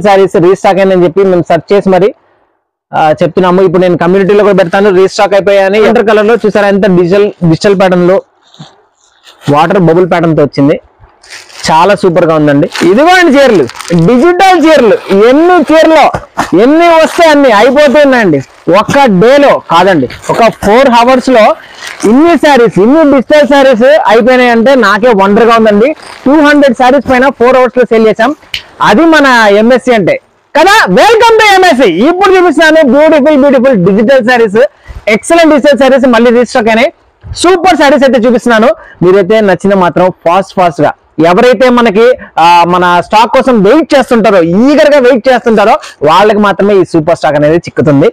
Saris restock అయిందని చెప్పి మేము సెర్చ్ చేసి మరి చెప్తున్నాము. ఇప్పుడు నేను కమ్యూనిటీలో కూడా పెడతాను. రీస్టాక్ అయిపోయాయని ఇంటర్ కలర్ లో చూసారా, ఎంత డిజిటల్ ప్యాటర్న్ లో వాటర్ బబుల్ ప్యాటర్న్ తో వచ్చింది. చాలా సూపర్ గా ఉందండి. ఇదిగోండి చీరలు, డిజిటల్ చీరలు. ఎన్ని వస్తే అన్ని అయిపోతున్నాయండి. ఒక్క డేలో కాదండి, ఒక 4 hours లో ఇన్ని డిజిటల్ శారీస్ అయిపోయినాయి అంటే నాకే వండర్ గా ఉందండి. 200 శారీస్ పైన 4 hours లో సేల్ చేసాం. అది మన ఎంఎస్సి అంటే కదా. Welcome to MSc. ఇప్పుడు చూపిస్తున్నాను beautiful digital saris, excellent digital saris మళ్ళీ రీస్టాక్ అయినాయి. సూపర్ శారీస్ అయితే చూపిస్తున్నాను. మీరైతే నచ్చిన మాత్రం ఫాస్ట్ గా ఎవరైతే మన స్టాక్ కోసం వెయిట్ చేస్తుంటారో, ఈగర్ గా వెయిట్ చేస్తుంటారో వాళ్ళకి మాత్రమే ఈ సూపర్ స్టాక్ అనేది చిక్కుతుంది.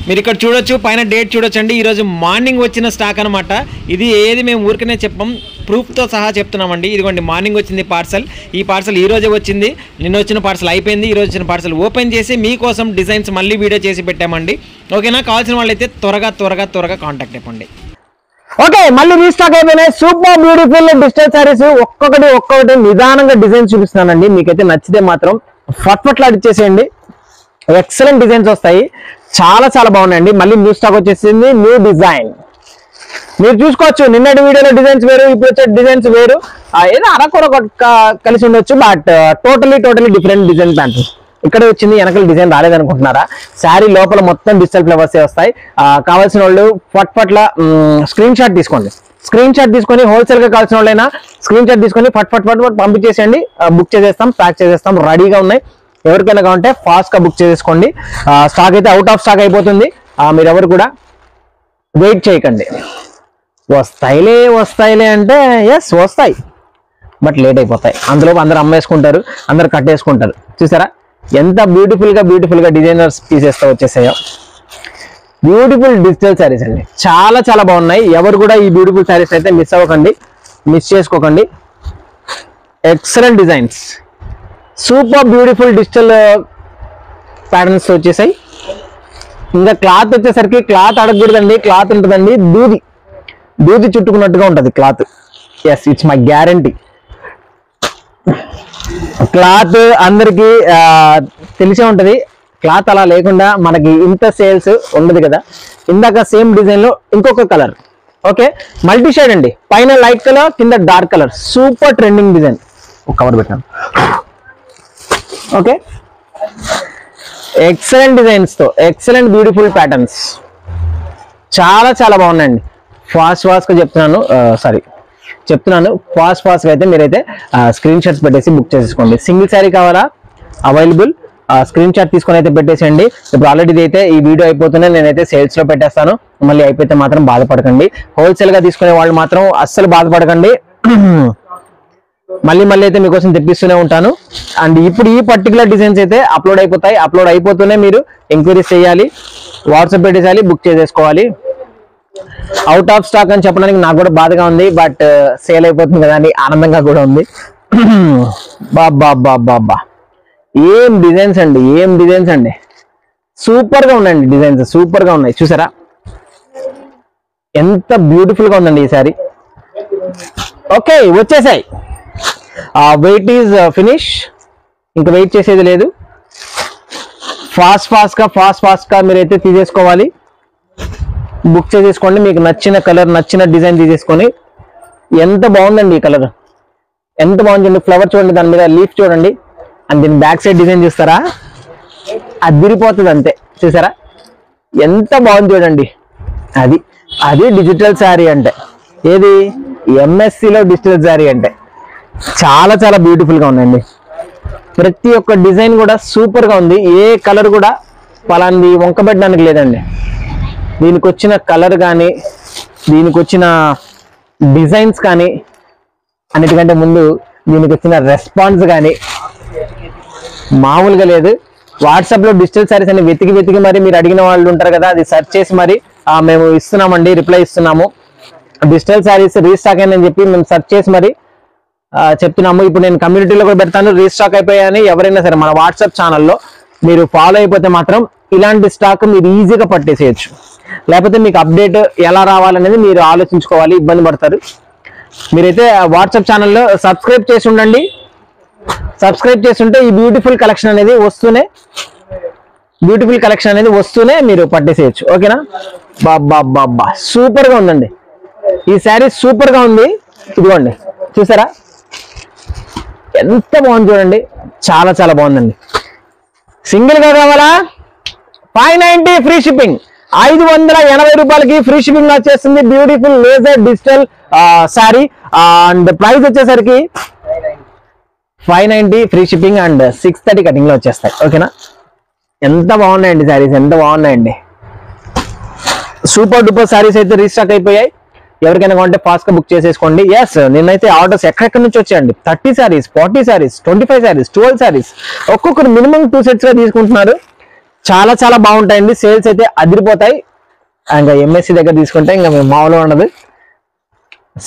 మీరు ఇక్కడ చూడొచ్చు, పైన డేట్ చూడొచ్చండి. ఈరోజు మార్నింగ్ వచ్చిన స్టాక్ అనమాట. ఇది ఏది మేము ఊరికనే చెప్పాం, ప్రూఫ్తో సహా చెప్తున్నామండి. ఇదిగోండి మార్నింగ్ వచ్చింది పార్సల్. ఈ పార్సల్ ఈ రోజే వచ్చింది. నిన్న వచ్చిన పార్సల్ అయిపోయింది. ఈరోజు వచ్చిన పార్సల్ ఓపెన్ చేసి మీకోసం డిజైన్స్ మళ్ళీ వీడియో చేసి పెట్టామండి. ఓకేనా? కావాల్సిన వాళ్ళైతే త్వరగా కాంటాక్ట్ అయిపోండి. ఓకే, మళ్ళీ రీస్టాక్ అయిపోయినాయి. Super beautiful digital saris. ఒక్కొక్కటి నిదానంగా డిజైన్స్ చూపిస్తున్నానండి. మీకైతే నచ్చితే మాత్రం ఫట్ఫట్లాడి ఇచ్చేసేయండి. ఎక్సలెంట్ డిజైన్స్ వస్తాయి. చాలా బాగున్నాయండి. మళ్ళీ న్యూ స్టాక్ వచ్చేసింది, న్యూ డిజైన్. మీరు చూసుకోవచ్చు, నిన్నటి వీడియోలో డిజైన్స్ వేరు, ఇప్పుడు వచ్చే డిజైన్స్ వేరు. ఏదో అరకొర కలిసి ఉండొచ్చు, but totally different design pants. ఇక్కడ వచ్చింది, వెనకల డిజైన్ రాలేదనుకుంటున్నారా? శారీ లోపల మొత్తం డిజిటల్ ఫ్లవర్స్ వస్తాయి. కావాల్సిన వాళ్ళు ఫట్ఫట్ల స్క్రీన్ షాట్ తీసుకోండి. హోల్సేల్ గా కావాల్సిన వాళ్ళైనా స్క్రీన్ షాట్ తీసుకొని ఫట్ పంపించేసేయండి. బుక్ చేసేస్తాం, ప్యాక్ చేసేస్తాం. రెడీగా ఉన్నాయి. ఎవరికైనా కావాలంటే ఫాస్ట్ గా బుక్ చేసేసుకోండి. స్టాక్ అయితే అవుట్ ఆఫ్ స్టాక్ అయిపోతుంది. మీరు ఎవరు కూడా వెయిట్ చేయకండి. వస్తాయిలే అంటే ఎస్ వస్తాయి, బట్ లేట్ అయిపోతాయి. అందులో అందరు అమ్మేసుకుంటారు, అందరు కట్టేసుకుంటారు. చూసారా ఎంత బ్యూటిఫుల్ గా డిజైనర్స్ పీసెస్ తో వచ్చేసాయో. బ్యూటిఫుల్ డిజిటల్ శారీస్ అండి, చాలా బాగున్నాయి. ఎవరు కూడా ఈ బ్యూటిఫుల్ శారీస్ అయితే మిస్ చేసుకోకండి. Excellent designs, super beautiful digital patterns వచ్చేసాయి. ఇంకా క్లాత్ వచ్చేసరికి క్లాత్ అడగకూడదండి, క్లాత్ ఉంటుందండి. దూది చుట్టుకున్నట్టుగా ఉంటుంది cloth. Yes, it's my guarantee. Cloth అందరికి తెలిసే ఉంటది. క్లాత్ అలా లేకుండా మనకి ఇంత సేల్స్ ఉండదు కదా. ఇందాక సేమ్ డిజైన్ లో ఇంకొక కలర్. ఓకే, మల్టీ షేడ్ అండి. పైన లైట్ కలర్, కింద dark colour. Super trending design. ఒక కవర్ పెట్టాను. ఓకే, ఎక్సలెంట్ డిజైన్స్ తో ఎక్సలెంట్ బ్యూటిఫుల్ ప్యాటర్న్స్. చాలా బాగున్నాయండి. ఫాస్ట్ గా చెప్తున్నాను. ఫాస్ట్ గా అయితే మీరైతే స్క్రీన్ షాట్స్ పెట్టేసి బుక్ చేసేసుకోండి. సింగిల్ శారీ కావాలా? అవైలబుల్. స్క్రీన్ షాట్ తీసుకొని అయితే పెట్టేసేయండి. ఇప్పుడు ఆల్రెడీ అయితే ఈ వీడియో అయిపోతూనే నేనైతే సేల్స్ లో పెట్టేస్తాను. మళ్ళీ అయిపోతే మాత్రం బాధపడకండి. హోల్సేల్ గా తీసుకునే వాళ్ళు మాత్రం అస్సలు బాధపడకండి. మళ్ళీ అయితే మీకోసం తెప్పిస్తూనే ఉంటాను. అండ్ ఇప్పుడు ఈ పర్టికులర్ డిజైన్స్ అయితే అప్లోడ్ అయిపోతాయి. అప్లోడ్ అయిపోతూనే మీరు ఎంక్వైరీస్ చేయాలి, వాట్సాప్ పెట్టేసేయాలి, బుక్ చేసేసుకోవాలి. అవుట్ ఆఫ్ స్టాక్ అని చెప్పడానికి నాకు కూడా బాధగా ఉంది, బట్ సేల్ అయిపోతుంది కదా అని ఆనందంగా కూడా ఉంది. బాబా ఏం డిజైన్స్ అండి. సూపర్ గా ఉన్నాయండి డిజైన్స్, సూపర్ గా ఉన్నాయి. చూసారా ఎంత బ్యూటిఫుల్ గా ఉందండి ఈ సారీ. ఓకే, వచ్చేసాయి. Wait is finish. ఇంకా వెయిట్ చేసేది లేదు. ఫాస్ట్ గా మీరైతే తీసేసుకోవాలి, బుక్ చేసేసుకోండి. మీకు నచ్చిన కలర్, నచ్చిన డిజైన్ తీసేసుకొని. ఎంత బాగుందండి ఈ కలర్, ఎంత బాగుందండి. ఫ్లవర్ చూడండి, దాని మీద లీఫ్ చూడండి, అండ్ దీని బ్యాక్ సైడ్ డిజైన్ చూస్తారా, అదిరిపోతుంది అంతే. చూసారా ఎంత బాగుంది చూడండి. అది డిజిటల్ శారీ అంటే. ఏది ఎంఎస్సిలో డిజిటల్ శారీ అంటే. చాలా బ్యూటిఫుల్ గా ఉందండి. ప్రతి ఒక్క డిజైన్ కూడా సూపర్ గా ఉంది. ఏ కలర్ కూడా పలాంది వంకబెట్టడానికి లేదండి. దీనికి వచ్చిన కలర్ కానీ, దీనికి వచ్చిన డిజైన్స్ కానీ, అన్నిటికంటే ముందు దీనికి వచ్చిన రెస్పాన్స్ కానీ మామూలుగా లేదు. వాట్సాప్ లో డిజిటల్ శారీస్ అని వెతికి మరి మీరు అడిగిన వాళ్ళు ఉంటారు కదా, అది సెర్చ్ చేసి మరి మేము ఇస్తున్నామండి, రిప్లై ఇస్తున్నాము. డిజిటల్ శారీస్ రీస్టాక్ అయిందని చెప్పి మేము సెర్చ్ చేసి మరి చెప్తున్నాము. ఇప్పుడు నేను కమ్యూనిటీలో కూడా పెడతాను, రీస్టాక్ అయిపోయాయని. ఎవరైనా సరే మన వాట్సాప్ ఛానల్లో మీరు ఫాలో అయిపోతే మాత్రం ఇలాంటి స్టాక్ మీరు ఈజీగా పట్టేసేయచ్చు. లేకపోతే మీకు అప్డేట్ ఎలా రావాలనేది మీరు ఆలోచించుకోవాలి, ఇబ్బంది పడతారు. మీరైతే వాట్సాప్ ఛానల్లో సబ్స్క్రైబ్ చేసి ఉండండి. సబ్స్క్రైబ్ చేస్తుంటే ఈ బ్యూటిఫుల్ కలెక్షన్ అనేది వస్తూనే మీరు పట్టేసేయచ్చు. ఓకేనా? బాబా సూపర్ గా ఉందండి ఈ శారీ, సూపర్ గా ఉంది. ఇదిగోండి చూసారా ఎంత బాగుంది చూడండి, చాలా చాలా బాగుందండి. సింగిల్ గా కావాలా 590 ఫ్రీ షిప్పింగ్, 580 రూపాయలకి ఫ్రీ షిప్పింగ్ వచ్చేస్తుంది. Beautiful laser digital sari and price వచ్చేసరికి 590 ఫ్రీ షిప్పింగ్ అండ్ 630 కటింగ్ లో వచ్చేస్తాయి. ఓకేనా? ఎంత బాగున్నాయండి శారీస్, ఎంత బాగున్నాయండి. సూపర్ డూపర్ శారీస్ అయితే రీస్టాక్ అయిపోయాయి. ఎవరికైనా కావాలంటే ఫాస్ట్ గా బుక్ చేసేసుకోండి. ఎస్, నిన్నైతే ఆర్డర్స్ ఎక్కడెక్కడి నుంచి వచ్చాయండి. 30 శారీస్, 40 శారీస్, 25 శారీస్, 12 శారీస్, ఒక్కొక్కరు మినిమం 2 సెట్స్ గా తీసుకుంటున్నారు. చాలా చాలా బాగుంటాయండి. సేల్స్ అయితే అదిరిపోతాయి. ఇంకా ఎంఎస్సి దగ్గర తీసుకుంటే ఇంకా మేము మామూలుగా ఉండదు.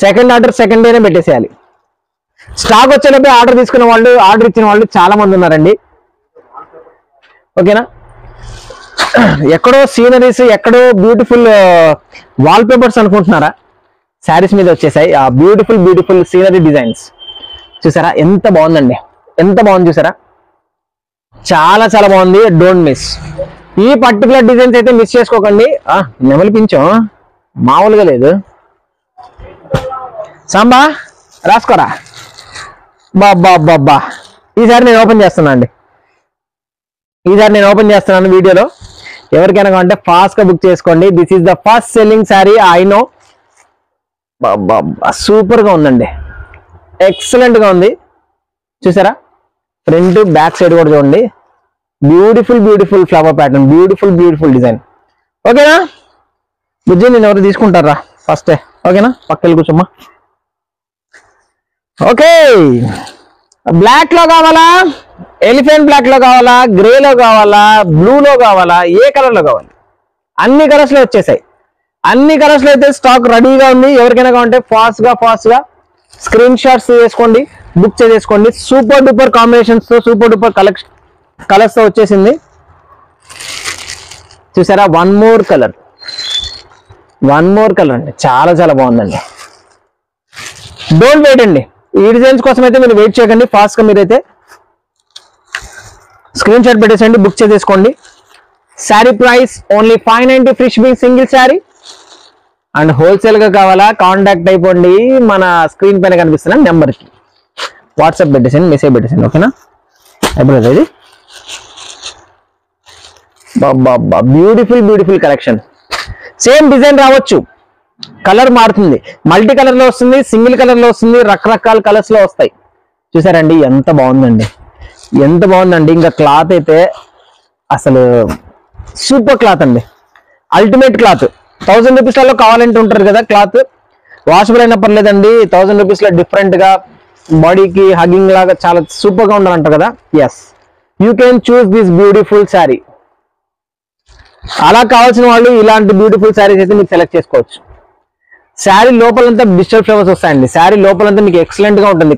సెకండ్ ఆర్డర్ సెకండ్ డేనే పెట్టేసేయాలి. స్టాక్ వచ్చేటప్పుడు ఆర్డర్ తీసుకున్న వాళ్ళు, ఆర్డర్ ఇచ్చిన వాళ్ళు చాలా మంది ఉన్నారండి. ఓకేనా? ఎక్కడో సీనరీస్, ఎక్కడో బ్యూటిఫుల్ వాల్ పేపర్స్ అనుకుంటున్నారా? శారీస్ మీద వచ్చేసాయి ఆ బ్యూటిఫుల్ సీనరీ డిజైన్స్. చూసారా ఎంత బాగుందండి, ఎంత బాగుంది చూసారా, చాలా చాలా బాగుంది. డోంట్ మిస్ ఈ పర్టికులర్ డిజైన్స్ అయితే మిస్ చేసుకోకండి. నెమలి పించం మామూలుగా లేదు. సాంబా రాసుకోరా. బాబా ఈసారి నేను ఓపెన్ చేస్తున్నాను వీడియోలో. ఎవరికైనా కావాలంటే ఫాస్ట్ గా బుక్ చేసుకోండి. This is the first selling sari I know. Super గా ఉందండి, ఎక్సలెంట్ గా ఉంది. చూసారా ఫ్రంట్ బ్యాక్ సైడ్ కూడా చూడండి. Beautiful flower pattern, beautiful design. ఓకేనా బుజ్జి, నేను ఎవరు తీసుకుంటారా ఫస్ట్? ఓకేనా, పక్కకి కూర్చోమ్మా. ఓకే, బ్లాక్ లో కావాలా, ఎలిఫెంట్ బ్లాక్ లో కావాలా, గ్రే లో కావాలా, బ్లూ లో కావాలా, ఏ కలర్ లో కావాలి? అన్ని కలర్స్ లో వచ్చేసాయి. అన్ని కలర్స్ లో అయితే స్టాక్ రెడీగా ఉంది. ఎవరికైనా కావాలంటే ఫాస్ట్ గా స్క్రీన్ షాట్స్ చేసుకోండి, బుక్ చేసేసుకోండి. సూపర్ డూపర్ కాంబినేషన్స్ తో, సూపర్ డూపర్ కలర్స్ తో వచ్చేసింది. చూసారా వన్ మోర్ కలర్ అండి, చాలా చాలా బాగుందండి. డోంట్ వెయిట్ అండి, ఈ డిజైన్స్ కోసం అయితే మీరు వెయిట్ చేయకండి. ఫాస్ట్ గా మీరైతే స్క్రీన్ షాట్ పెట్టేసండి, బుక్ చేసేసుకోండి. Sari price only 590 free shipping single sari. And wholesale గా కావాలా కాంటాక్ట్ అయిపోండి మన స్క్రీన్ పైన కనిపిస్తున్న నెంబర్ కి. వాట్సాప్ పెట్టేసండి, మెసేజ్ పెట్టేసండి. ఓకేనా? అయిపోయింది ఇది. Beautiful collection. సేమ్ డిజైన్ రావచ్చు, కలర్ మారుతుంది. మల్టీ కలర్ లో వస్తుంది, సింగిల్ కలర్ లో వస్తుంది, రకరకాల కలర్స్ లో వస్తాయి. చూసారండి ఎంత బాగుందండి, ఎంత బాగుందండి. ఇంకా క్లాత్ అయితే అసలు సూపర్ క్లాత్ అండి, అల్టిమేట్ క్లాత్. 1000 రూపీస్లలో కావాలంటే ఉంటారు కదా క్లాత్, వాషబుల్ అయినా పర్లేదండి. 1000 రూపీస్ లో డిఫరెంట్ గా బాడీకి హగ్గింగ్ లాగా చాలా సూపర్ గా ఉండాలంట కదా. Yes, you can choose this beautiful sari. అలా కావాల్సిన వాళ్ళు ఇలాంటి బ్యూటిఫుల్ శారీస్ అయితే మీరు సెలెక్ట్ చేసుకోవచ్చు. శారీ లోపలంతా డిజిటల్ ఫ్లవర్స్ వస్తాయండి. శారీ లోపలంతా మీకు ఎక్సలెంట్ గా ఉంటుంది,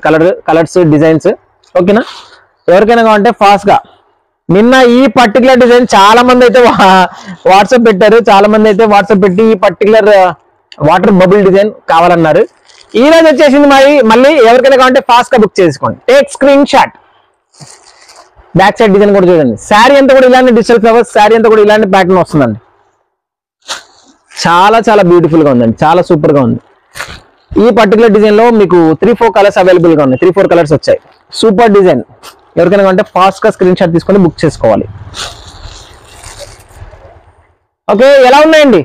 కలర్స్ డిజైన్స్. ఓకేనా? ఎవరికైనా కావాలంటే ఫాస్ట్ గా. నిన్న ఈ పర్టికులర్ డిజైన్ చాలా మంది అయితే వాట్సాప్ పెట్టారు, చాలా మంది అయితే వాట్సాప్ పెట్టి ఈ పర్టికులర్ వాటర్ బబుల్ డిజైన్ కావాలన్నారు. ఈ రోజు వచ్చేసింది మళ్ళీ ఎవరికైనా కావాలంటే ఫాస్ట్ గా బుక్ చేసుకోండి. Take screen shot. Back side design కూడా చూడండి. శారీ అంతా కూడా ఇలాంటి డిజిటల్ ఫ్లవర్స్, శారీ అంతా కూడా ఇలాంటి ప్యాటర్న్ వస్తుందండి. చాలా చాలా బ్యూటిఫుల్ గా ఉందండి, చాలా సూపర్ గా ఉంది. ఈ పర్టికులర్ డిజైన్ లో మీకు 3-4 కలర్స్ అవైలబుల్ గా ఉన్నాయి. 3-4 కలర్స్ వచ్చాయి. Super design. ఎవరికైనా అంటే ఫాస్ట్ గా స్క్రీన్ షాట్ తీసుకొని బుక్ చేసుకోవాలి. ఓకే, ఎలా ఉన్నాయండి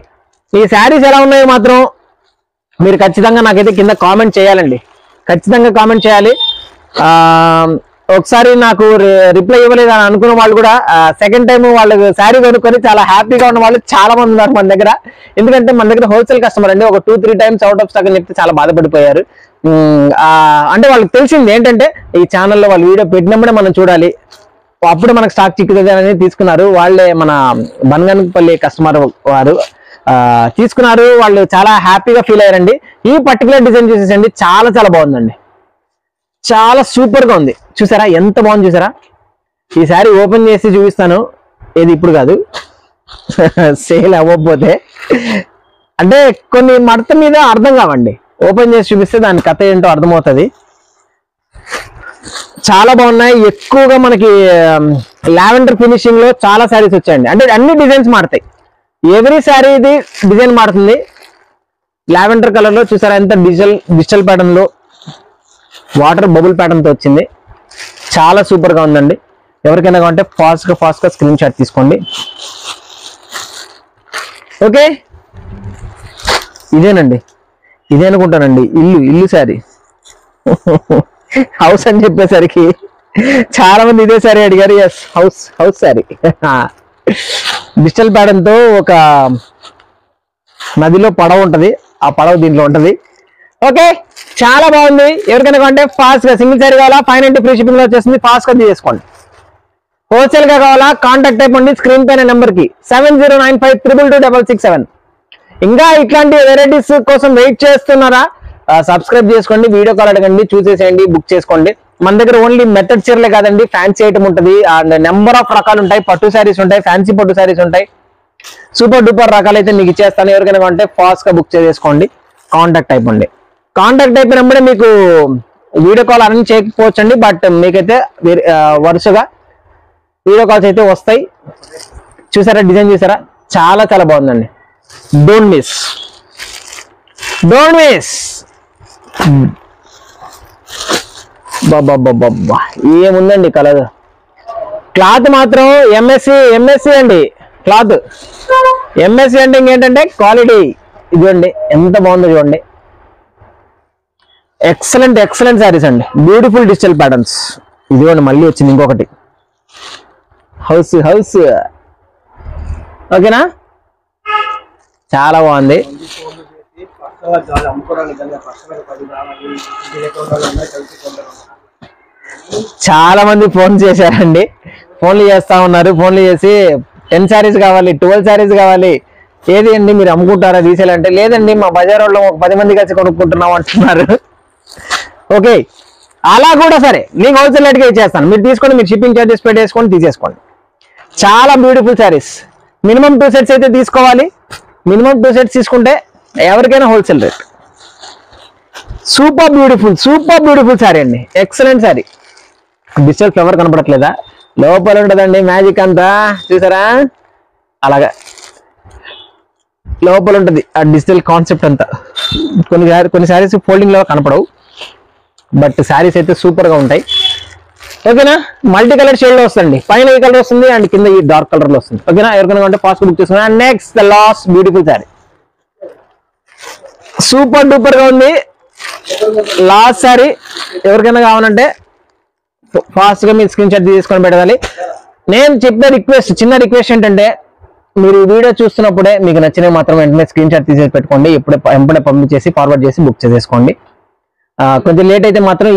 ఈ శారీస్, ఎలా ఉన్నాయో మాత్రం మీరు ఖచ్చితంగా నాకైతే కింద కామెంట్ చేయాలండి, ఖచ్చితంగా కామెంట్ చేయాలి. ఒకసారి నాకు రిప్లై ఇవ్వలేదు అని అనుకున్న వాళ్ళు కూడా సెకండ్ టైం వాళ్ళకి శారీ కొనుక్కొని చాలా హ్యాపీగా ఉన్న వాళ్ళు చాలా మంది ఉన్నారు మన దగ్గర. ఎందుకంటే మన దగ్గర హోల్సేల్ కస్టమర్ అండి. ఒక 2-3 టైమ్స్ అవుట్ ఆఫ్ స్టాక్ అని చెప్తే చాలా బాధపడిపోయారు. అంటే వాళ్ళకి తెలిసింది ఏంటంటే ఈ ఛానల్లో వాళ్ళు వీడియో పెట్టినప్పుడే మనం చూడాలి, అప్పుడు మనకు స్టాక్ చిక్కుతుంది అనేది తీసుకున్నారు. వాళ్ళే మన బనగానపల్లి కస్టమర్ వారు తీసుకున్నారు. వాళ్ళు చాలా హ్యాపీగా ఫీల్ అయ్యారండి. ఈ పర్టికులర్ డిజైన్ చూసేసండి, చాలా చాలా బాగుందండి, చాలా సూపర్ గా ఉంది. చూసారా ఎంత బాగుంది చూసారా. ఈ శారీ ఓపెన్ చేసి చూపిస్తాను, ఏది ఇప్పుడు కాదు, సేల్ అవ్వకపోతే. అంటే కొన్ని మడత మీద అర్థం కావండి, ఓపెన్ చేసి చూపిస్తే దాని కథ ఏంటో అర్థమవుతుంది. చాలా బాగున్నాయి. ఎక్కువగా మనకి లావెండర్ ఫినిషింగ్ లో చాలా శారీస్ వచ్చాయండి. అంటే అన్ని డిజైన్స్ మారుతాయి, ఎవ్రీ శారీ ఇది డిజైన్ మారుతుంది. లావెండర్ కలర్ లో చూసారా ఎంత డిజిటల్ ప్యాటర్న్ లో వాటర్ బబుల్ ప్యాటర్న్ తో వచ్చింది. చాలా సూపర్ గా ఉందండి. ఎవరికైనా కావాలంటే ఫాస్ట్ గా స్క్రీన్ షాట్ తీసుకోండి. ఓకే, ఇదేనండి, ఇదే అనుకుంటానండి ఇల్లు శారీ. హౌస్ అని చెప్పేసరికి చాలా మంది ఇదే శారీ అడిగారు. Yes, house sari. Digital pattern తో ఒక నదిలో పడవ ఉంటది, ఆ పడవ దీంట్లో ఉంటది. ఓకే, చాలా బాగుంది. ఎవరికైనా కావాలంటే ఫాస్ట్ గా సింగిల్ శారీ కావాలా 590 ఫ్రీ షిప్పింగ్ లో వచ్చేసింది. ఫాస్ట్ గా తీసుకోండి. హోల్సేల్ గా కావాలా కాంటాక్ట్ అయిపోండి స్క్రీన్ పైన నెంబర్ కి 7095222667. ఇంకా ఇట్లాంటి వెరైటీస్ కోసం వెయిట్ చేస్తున్నారా? సబ్స్క్రైబ్ చేసుకోండి, వీడియో కాల్ అడగండి, చూసేసేయండి, బుక్ చేసుకోండి. మన దగ్గర ఓన్లీ మెథడ్ చీరలే కాదండి, ఫ్యాన్సీ ఐటమ్ ఉంటుంది. అండ్ నెంబర్ ఆఫ్ రకాలు ఉంటాయి. పట్టు శారీస్ ఉంటాయి, ఫ్యాన్సీ పట్టు శారీస్ ఉంటాయి. సూపర్ డూపర్ రకాలు అయితే మీకు ఇచ్చేస్తాను. ఎవరికైనా కావాలంటే ఫాస్ట్ గా బుక్ చేసుకోండి, కాంటాక్ట్ అయిపోండి. కాంటాక్ట్ అయిపోయినప్పుడే మీకు వీడియో కాల్ అరేంజ్ చేయకపోవచ్చండి, బట్ మీకైతే వరుసగా వీడియో కాల్స్ అయితే వస్తాయి. చూసారా డిజైన్, చూసారా చాలా బాగుందండి. Don't miss. బాబా ఏముందండి కలర్. క్లాత్ మాత్రం ఎంఎస్సి అండి. క్లాత్ ఎంఎస్సి అంటే ఇంకేంటంటే క్వాలిటీ. ఇదిగోండి ఎంత బాగుందో చూడండి. ఎక్సలెంట్ శారీస్ అండి. Beautiful digital patterns. ఇదిగోండి మళ్ళీ వచ్చింది ఇంకొకటి. హౌస్ ఓకేనా, చాలా బాగుంది. చాలా మంది ఫోన్ చేశారండి, ఫోన్లు చేస్తా ఉన్నారు. ఫోన్లు చేసి 10 శారీస్ కావాలి, 12 శారీస్ కావాలి. ఏది అండి మీరు అమ్ముకుంటారా రీసేల్ అంటే? లేదండి, మా బజార్ వాళ్ళు 10 మంది కలిసి కొనుక్కుంటున్నాం అంటున్నారు. ఓకే, అలా కూడా సరే మీకు హోల్సేల్ రేట్గా ఇచ్చేస్తాను. మీరు తీసుకోండి, మీరు షిప్పింగ్ చార్జెస్ పెట్టేసుకొని తీసేసుకోండి. చాలా బ్యూటిఫుల్ శారీస్. మినిమం 2 సెట్స్ అయితే తీసుకోవాలి. మినిమం 2 సెట్స్ తీసుకుంటే ఎవరికైనా wholesale rate. Super beautiful sari అండి. ఎక్సలెంట్ శారీ. డిజిటల్ ఫ్లవర్ కనపడట్లేదా? లోపల ఉంటుందండి మ్యాజిక్ అంతా. చూసారా అలాగా లోపల ఉంటుంది ఆ డిజిటల్ కాన్సెప్ట్ అంతా. కొన్ని శారీస్ ఫోల్డింగ్ లో కనపడవు, బట్ శారీస్ అయితే సూపర్ గా ఉంటాయి. ఓకేనా, మల్టీ కలర్ షేడ్ లో వస్తుంది. పైన ఈ కలర్ వస్తుంది అండ్ కింద ఈ డార్క్ కలర్ లో వస్తుంది. ఓకేనా, ఎవరికైనా అంటే ఫాస్ట్ బుక్ చేసుకున్నా. Next the last beautiful sari. Super duper గా ఉంది. లాస్ట్ శారీ ఎవరికైనా కావాలంటే ఫాస్ట్ గా మీరు స్క్రీన్ షాట్ తీసుకొని పెట్టాలి. నేను చెప్పే చిన్న రిక్వెస్ట్ ఏంటంటే, మీరు ఈ వీడియో చూస్తున్నప్పుడే మీకు నచ్చినవి మాత్రం వెంటనే స్క్రీన్ షాట్ తీసేసి పెట్టుకోండి. ఎప్పుడే పంపించేసి ఫార్వర్డ్ చేసి బుక్ చేసుకోండి. కొంచెం లేట్ అయితే మాత్రం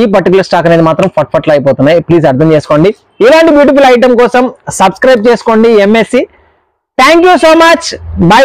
ఈ పర్టికులర్ స్టాక్ అనేది మాత్రం ఫట్ఫట్లు అయిపోతున్నాయి. ప్లీజ్ అర్థం చేసుకోండి. ఇలాంటి బ్యూటిఫుల్ ఐటమ్ కోసం సబ్స్క్రైబ్ చేసుకోండి MSc. Thank you so much. By.